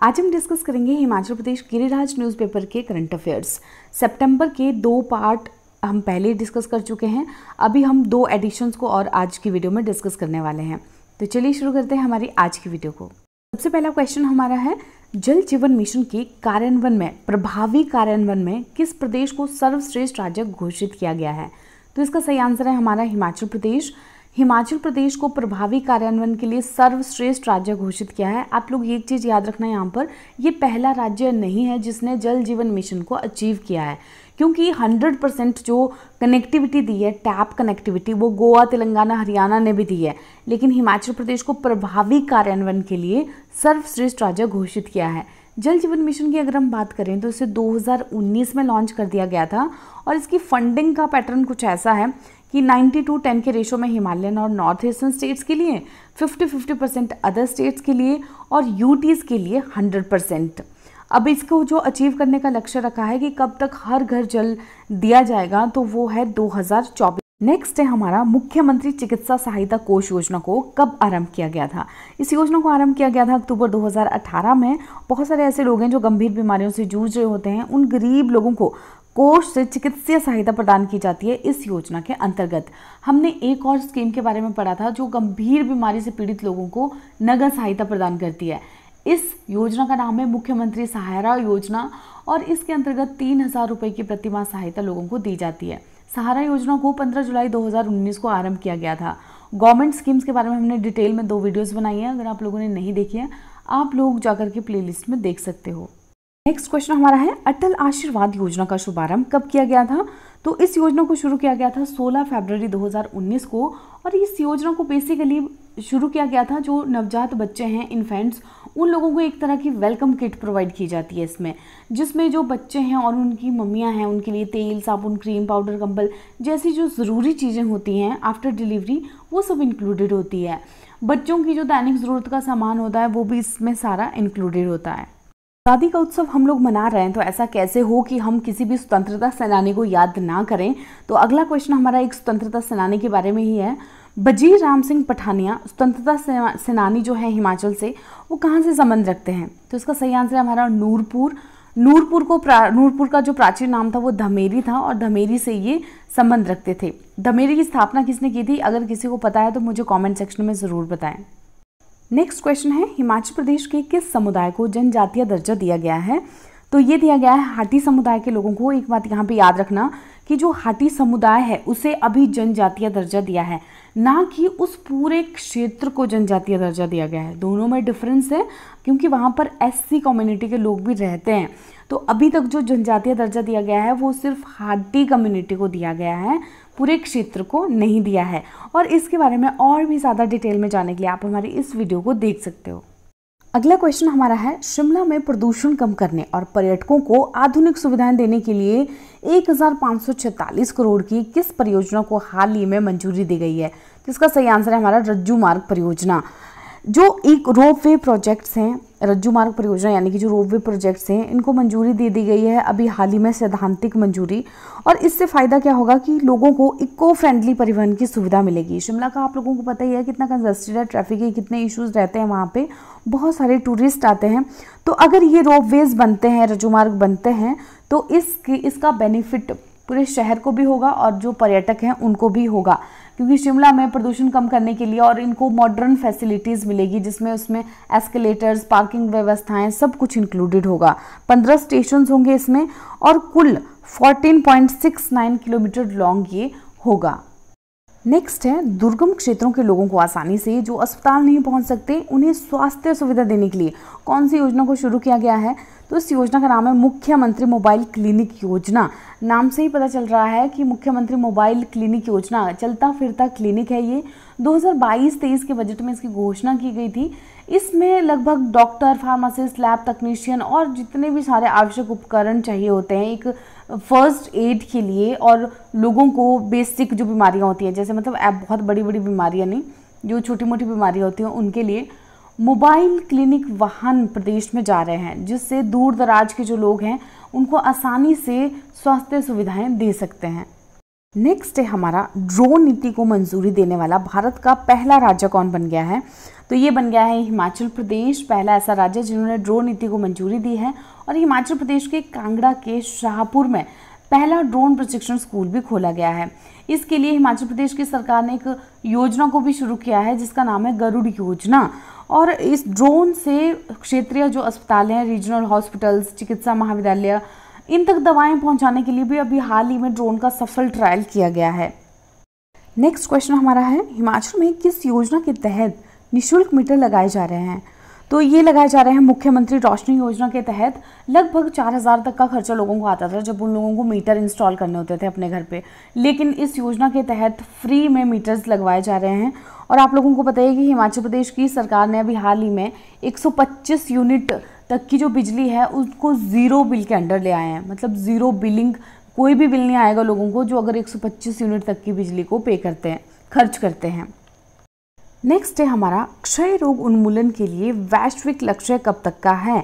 आज हम डिस्कस करेंगे हिमाचल प्रदेश गिरिराज न्यूज़पेपर के करंट अफेयर्स। सितंबर के 2 पार्ट हम पहले डिस्कस कर चुके हैं। अभी हम 2 एडिशंस को और आज की वीडियो में डिस्कस करने वाले हैं। तो चलिए शुरू करते हैं हमारी आज की वीडियो को। सबसे पहला क्वेश्चन हमारा है, जल जीवन मिशन के कार्यान्वयन में प्रभावी कार्यान्वयन में किस प्रदेश को सर्वश्रेष्ठ राज्य घोषित किया गया है? तो इसका सही आंसर है हमारा हिमाचल प्रदेश। हिमाचल प्रदेश को प्रभावी कार्यान्वयन के लिए सर्वश्रेष्ठ राज्य घोषित किया है। आप लोग एक चीज़ याद रखना, यहाँ पर ये पहला राज्य नहीं है जिसने जल जीवन मिशन को अचीव किया है, क्योंकि 100% जो कनेक्टिविटी दी है, टैप कनेक्टिविटी, वो गोवा, तेलंगाना, हरियाणा ने भी दी है, लेकिन हिमाचल प्रदेश को प्रभावी कार्यान्वयन के लिए सर्वश्रेष्ठ राज्य घोषित किया है। जल जीवन मिशन की अगर हम बात करें तो इसे 2019 में लॉन्च कर दिया गया था और इसकी फंडिंग का पैटर्न कुछ ऐसा है कि 90-10 के रेशो में हिमालयन और नॉर्थ ईस्टर्न स्टेट्स के लिए, 50-50% अदर स्टेट्स के लिए और यूटीज़ के लिए 100%। अब इसको जो अचीव करने का लक्ष्य रखा है कि कब तक हर घर जल दिया जाएगा, तो वो है 2024। नेक्स्ट है हमारा, मुख्यमंत्री चिकित्सा सहायता कोष योजना को कब आरंभ किया गया था? इस योजना को आरंभ किया गया था अक्टूबर 2018 में। बहुत सारे ऐसे लोग हैं जो गंभीर बीमारियों से जूझ रहे होते हैं, उन गरीब लोगों को कोष से चिकित्सीय सहायता प्रदान की जाती है। इस योजना के अंतर्गत हमने एक और स्कीम के बारे में पढ़ा था जो गंभीर बीमारी से पीड़ित लोगों को नगद सहायता प्रदान करती है। इस योजना का नाम है मुख्यमंत्री सहारा योजना और इसके अंतर्गत 3,000 रुपये की प्रतिमाह सहायता लोगों को दी जाती है। सहारा योजना को 15 जुलाई 2019 को आरंभ किया गया था। गवर्नमेंट स्कीम्स के बारे में हमने डिटेल में 2 वीडियोस बनाई है, अगर आप लोगों ने नहीं देखी है आप लोग जाकर के प्लेलिस्ट में देख सकते हो। नेक्स्ट क्वेश्चन हमारा है, अटल आशीर्वाद योजना का शुभारंभ कब किया गया था? तो इस योजना को शुरू किया गया था 16 फरवरी 2019 को और इस योजना को बेसिकली शुरू किया गया था जो नवजात बच्चे हैं, इन्फेंट्स, उन लोगों को एक तरह की वेलकम किट प्रोवाइड की जाती है इसमें, जिसमें जो बच्चे हैं और उनकी मम्मियां हैं उनके लिए तेल, साबुन, क्रीम, पाउडर, कंबल जैसी जो ज़रूरी चीज़ें होती हैं आफ्टर डिलीवरी वो सब इंक्लूडेड होती है। बच्चों की जो दैनिक ज़रूरत का सामान होता है वो भी इसमें सारा इंक्लूडेड होता है। आज़ादी का उत्सव हम लोग मना रहे हैं, तो ऐसा कैसे हो कि हम किसी भी स्वतंत्रता सेनानी को याद ना करें? तो अगला क्वेश्चन हमारा एक स्वतंत्रता सेनानी के बारे में ही है। वजीर राम सिंह पठानिया स्वतंत्रता सेनानी जो है हिमाचल से, वो कहाँ से संबंध रखते हैं? तो इसका सही आंसर है हमारा नूरपुर। नूरपुर का जो प्राचीन नाम था वो धमेरी था और धमेरी से ये संबंध रखते थे। धमेरी की स्थापना किसने की थी? अगर किसी को पता है तो मुझे कॉमेंट सेक्शन में ज़रूर बताएं। नेक्स्ट क्वेश्चन है, हिमाचल प्रदेश के किस समुदाय को जनजातीय दर्जा दिया गया है? तो ये दिया गया है हाटी समुदाय के लोगों को। एक बात यहाँ पे याद रखना कि जो हाटी समुदाय है उसे अभी जनजातीय दर्जा दिया है, ना कि उस पूरे क्षेत्र को जनजातीय दर्जा दिया गया है। दोनों में डिफरेंस है क्योंकि वहाँ पर एससी कम्युनिटी के लोग भी रहते हैं। तो अभी तक जो जनजातीय दर्जा दिया गया है वो सिर्फ हाटी कम्युनिटी को दिया गया है, पूरे क्षेत्र को नहीं दिया है। और इसके बारे में और भी ज़्यादा डिटेल में जानने के लिए आप हमारी इस वीडियो को देख सकते हो। अगला क्वेश्चन हमारा है, शिमला में प्रदूषण कम करने और पर्यटकों को आधुनिक सुविधाएं देने के लिए 1546 करोड़ की किस परियोजना को हाल ही में मंजूरी दी गई है? तो इसका सही आंसर है हमारा रज्जू मार्ग परियोजना। जो एक रोपवे प्रोजेक्ट्स हैं, रज्जू मार्ग परियोजना यानी कि जो रोपवे प्रोजेक्ट्स हैं, इनको मंजूरी दे दी गई है अभी हाल ही में, सैद्धांतिक मंजूरी। और इससे फ़ायदा क्या होगा कि लोगों को इको फ्रेंडली परिवहन की सुविधा मिलेगी। शिमला का आप लोगों को पता ही है कितना कंजस्टेड है, ट्रैफिक के कितने इश्यूज़ रहते हैं वहाँ पे, बहुत सारे टूरिस्ट आते हैं। तो अगर ये रोपवेज बनते हैं, रज्जू मार्ग बनते हैं, तो इसका बेनिफिट पूरे शहर को भी होगा और जो पर्यटक हैं उनको भी होगा, क्योंकि शिमला में प्रदूषण कम करने के लिए और इनको मॉडर्न फैसिलिटीज़ मिलेगी जिसमें उसमें एस्केलेटर्स, पार्किंग व्यवस्थाएं, सब कुछ इंक्लूडेड होगा। 15 स्टेशन होंगे इसमें और कुल 14.69 किलोमीटर लॉन्ग ये होगा। नेक्स्ट है, दुर्गम क्षेत्रों के लोगों को आसानी से जो अस्पताल नहीं पहुंच सकते उन्हें स्वास्थ्य सुविधा देने के लिए कौन सी योजना को शुरू किया गया है? तो इस योजना का नाम है मुख्यमंत्री मोबाइल क्लिनिक योजना। नाम से ही पता चल रहा है कि मुख्यमंत्री मोबाइल क्लिनिक योजना चलता फिरता क्लिनिक है ये। 2022-23 के बजट में इसकी घोषणा की गई थी। इसमें लगभग डॉक्टर, फार्मासिस्ट, लैब तकनीशियन और जितने भी सारे आवश्यक उपकरण चाहिए होते हैं एक फर्स्ट एड के लिए, और लोगों को बेसिक जो बीमारियां होती हैं, जैसे मतलब बहुत बड़ी बड़ी बीमारियां नहीं, जो छोटी मोटी बीमारियां होती हैं उनके लिए मोबाइल क्लिनिक वाहन प्रदेश में जा रहे हैं, जिससे दूर दराज के जो लोग हैं उनको आसानी से स्वास्थ्य सुविधाएं दे सकते हैं। नेक्स्ट है हमारा, ड्रोन नीति को मंजूरी देने वाला भारत का पहला राज्य कौन बन गया है? तो ये बन गया है हिमाचल प्रदेश पहला ऐसा राज्य जिन्होंने ड्रोन नीति को मंजूरी दी है। और हिमाचल प्रदेश के कांगड़ा के शाहपुर में पहला ड्रोन प्रशिक्षण स्कूल भी खोला गया है। इसके लिए हिमाचल प्रदेश की सरकार ने एक योजना को भी शुरू किया है जिसका नाम है गरुड़ योजना। और इस ड्रोन से क्षेत्रीय जो अस्पताल हैं, रीजनल हॉस्पिटल्स, चिकित्सा महाविद्यालय, इन तक दवाएं पहुंचाने के लिए भी अभी हाल ही में ड्रोन का सफल ट्रायल किया गया है। नेक्स्ट क्वेश्चन हमारा है, हिमाचल में किस योजना के तहत निःशुल्क मीटर लगाए जा रहे हैं? तो ये लगाए जा रहे हैं मुख्यमंत्री रोशनी योजना के तहत। लगभग 4000 तक का खर्चा लोगों को आता था जब उन लोगों को मीटर इंस्टॉल करने होते थे अपने घर पे, लेकिन इस योजना के तहत फ्री में मीटर्स लगवाए जा रहे हैं। और आप लोगों को पता है कि हिमाचल प्रदेश की सरकार ने अभी हाल ही में 125 यूनिट तक की जो बिजली है उसको ज़ीरो बिल के अंडर ले आए हैं। मतलब ज़ीरो बिलिंग, कोई भी बिल नहीं आएगा लोगों को जो अगर 125 यूनिट तक की बिजली को पे करते हैं, खर्च करते हैं। नेक्स्ट है हमारा, क्षय रोग उन्मूलन के लिए वैश्विक लक्ष्य कब तक का है?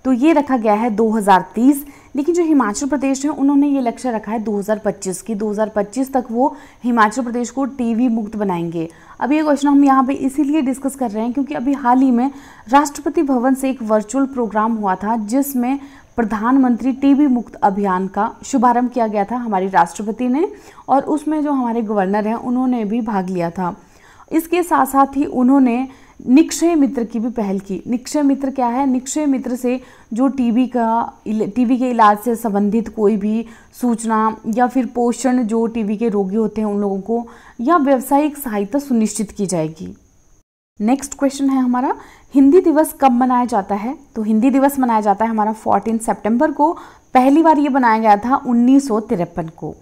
तो ये रखा गया है 2030, लेकिन जो हिमाचल प्रदेश है उन्होंने ये लक्ष्य रखा है 2025 की। 2025 तक वो हिमाचल प्रदेश को टीबी मुक्त बनाएंगे। अब ये क्वेश्चन हम यहाँ पे इसीलिए डिस्कस कर रहे हैं क्योंकि अभी हाल ही में राष्ट्रपति भवन से एक वर्चुअल प्रोग्राम हुआ था जिसमें प्रधानमंत्री टीबी मुक्त अभियान का शुभारंभ किया गया था हमारी राष्ट्रपति ने, और उसमें जो हमारे गवर्नर हैं उन्होंने भी भाग लिया था। इसके साथ साथ ही उन्होंने निक्षय मित्र की भी पहल की। निक्षय मित्र क्या है? निक्षय मित्र से जो टीबी के इलाज से संबंधित कोई भी सूचना या फिर पोषण जो टीबी के रोगी होते हैं उन लोगों को, या व्यावसायिक सहायता सुनिश्चित की जाएगी। नेक्स्ट क्वेश्चन है हमारा, हिंदी दिवस कब मनाया जाता है? तो हिंदी दिवस मनाया जाता है हमारा 14 सितंबर को। पहली बार ये बनाया गया था 1953 को।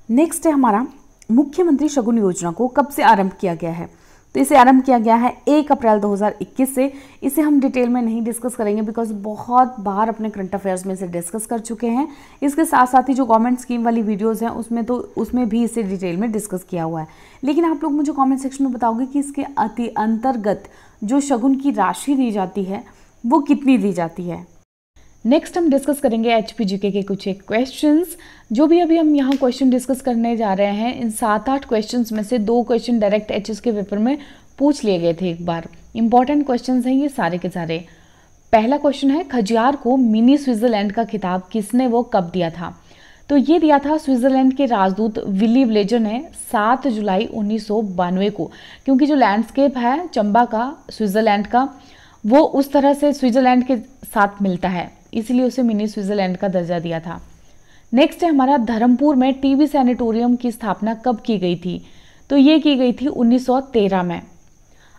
नेक्स्ट है हमारा, मुख्यमंत्री शगुन योजना को कब से आरंभ किया गया है? तो इसे आरंभ किया गया है 1 अप्रैल 2021 से। इसे हम डिटेल में नहीं डिस्कस करेंगे बिकॉज बहुत बार अपने करंट अफेयर्स में इसे डिस्कस कर चुके हैं। इसके साथ साथ ही जो गवर्नमेंट स्कीम वाली वीडियोस हैं उसमें भी इसे डिटेल में डिस्कस किया हुआ है। लेकिन आप लोग मुझे कमेंट सेक्शन में बताओगे कि इसके अंतर्गत जो शगुन की राशि दी जाती है वो कितनी दी जाती है। नेक्स्ट हम डिस्कस करेंगे HPGK के कुछ एक क्वेश्चंस। जो भी अभी हम यहाँ क्वेश्चन डिस्कस करने जा रहे हैं, इन 7-8 क्वेश्चंस में से 2 क्वेश्चन डायरेक्ट HS के पेपर में पूछ लिए गए थे एक बार। इंपॉर्टेंट क्वेश्चंस हैं ये सारे के सारे। पहला क्वेश्चन है, खजियार को मिनी स्विट्जरलैंड का खिताब किसने वो कब दिया था? तो ये दिया था स्विट्जरलैंड के राजदूत विली ब्लेजर ने 7 जुलाई 1992 को, क्योंकि जो लैंडस्केप है चंबा का स्विट्जरलैंड का वो उस तरह से स्विट्जरलैंड के साथ मिलता है, इसलिए उसे मिनी स्विट्जरलैंड का दर्जा दिया था। नेक्स्ट है हमारा, धर्मपुर में टीबी सैनिटोरियम की स्थापना कब की गई थी? तो ये की गई थी 1913 में।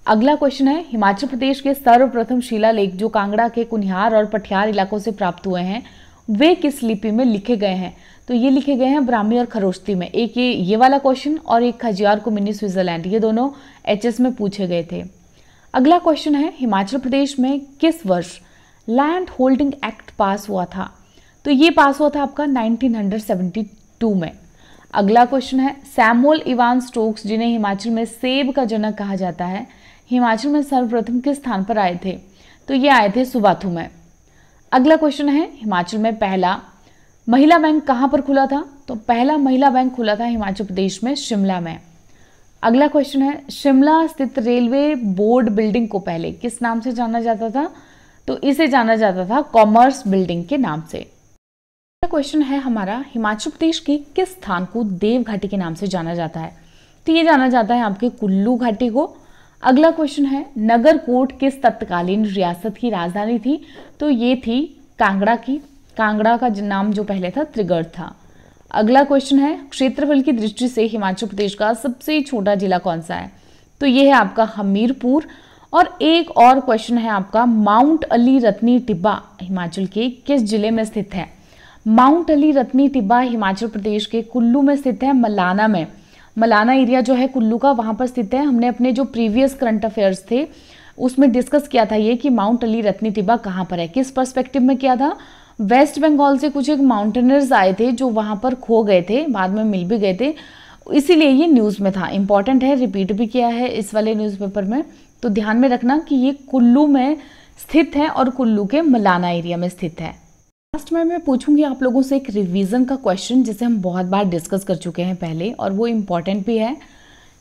अगला क्वेश्चन है, हिमाचल प्रदेश के सर्वप्रथम शिलालेख जो कांगड़ा के कुनिहार और पठियार इलाकों से प्राप्त हुए हैं वे किस लिपि में लिखे गए हैं? तो ये लिखे गए हैं ब्राह्मी और खरोष्टी में। एक ये वाला क्वेश्चन और एक खजियार को मिनी स्विट्जरलैंड, ये दोनों HS में पूछे गए थे। अगला क्वेश्चन है, हिमाचल प्रदेश में किस वर्ष लैंड होल्डिंग एक्ट पास हुआ था? तो ये पास हुआ था आपका 1972 में। अगला क्वेश्चन है, सैमुअल इवान स्टोक्स जिन्हें हिमाचल में सेब का जनक कहा जाता है, हिमाचल में सर्वप्रथम किस स्थान पर आए थे? तो ये आए थे सुबाथू में। अगला क्वेश्चन है, हिमाचल में पहला महिला बैंक कहाँ पर खुला था? तो पहला महिला बैंक खुला था हिमाचल प्रदेश में शिमला में। अगला क्वेश्चन है, शिमला स्थित रेलवे बोर्ड बिल्डिंग को पहले किस नाम से जाना जाता था? तो इसे जाना जाता था कॉमर्स बिल्डिंग के नाम से। अगला क्वेश्चन है हमारा, हिमाचल प्रदेश के किस स्थान को देव घाटी के नाम से जाना जाता है? तो ये जाना जाता है आपके कुल्लू घाटी को। अगला क्वेश्चन है, नगरकोट किस तत्कालीन रियासत की राजधानी थी? तो ये थी कांगड़ा की। कांगड़ा का नाम जो पहले था त्रिगढ़ था। अगला क्वेश्चन है, क्षेत्रफल की दृष्टि से हिमाचल प्रदेश का सबसे छोटा जिला कौन सा है? तो ये है आपका हमीरपुर। और एक और क्वेश्चन है आपका, माउंट अली रत्नी टिब्बा हिमाचल के किस जिले में स्थित है? माउंट अली रत्नी टिब्बा हिमाचल प्रदेश के कुल्लू में स्थित है, मलाना में। मलाना एरिया जो है कुल्लू का वहां पर स्थित है। हमने अपने जो प्रीवियस करंट अफेयर्स थे उसमें डिस्कस किया था ये कि माउंट अली रत्नी टिब्बा कहाँ पर है, किस पर्सपेक्टिव में किया था। वेस्ट बंगाल से कुछ एक माउंटेनर्स आए थे जो वहां पर खो गए थे, बाद में मिल भी गए थे, इसीलिए ये न्यूज़ में था। इंपॉर्टेंट है, रिपीट भी किया है इस वाले न्यूज़पेपर में, तो ध्यान में रखना कि ये कुल्लू में स्थित है और कुल्लू के मलाना एरिया में स्थित है। लास्ट में मैं पूछूंगी आप लोगों से एक रिवीजन का क्वेश्चन जिसे हम बहुत बार डिस्कस कर चुके हैं पहले और वो इम्पॉर्टेंट भी है।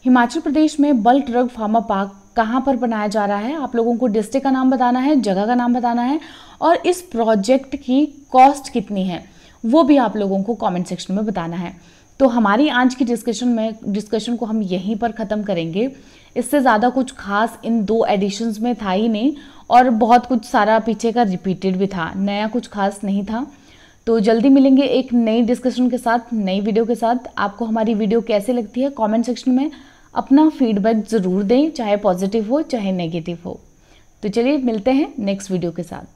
हिमाचल प्रदेश में बल्क ड्रग फार्मा पार्क कहाँ पर बनाया जा रहा है, आप लोगों को डिस्ट्रिक्ट का नाम बताना है, जगह का नाम बताना है और इस प्रोजेक्ट की कॉस्ट कितनी है वो भी आप लोगों को कमेंट सेक्शन में बताना है। तो हमारी आज की डिस्कशन को हम यहीं पर ख़त्म करेंगे। इससे ज़्यादा कुछ खास इन 2 एडिशंस में था ही नहीं और बहुत कुछ सारा पीछे का रिपीटेड भी था, नया कुछ खास नहीं था। तो जल्दी मिलेंगे एक नई डिस्कशन के साथ, नई वीडियो के साथ। आपको हमारी वीडियो कैसे लगती है कमेंट सेक्शन में अपना फीडबैक ज़रूर दें, चाहे पॉजिटिव हो चाहे नेगेटिव हो। तो चलिए मिलते हैं नेक्स्ट वीडियो के साथ।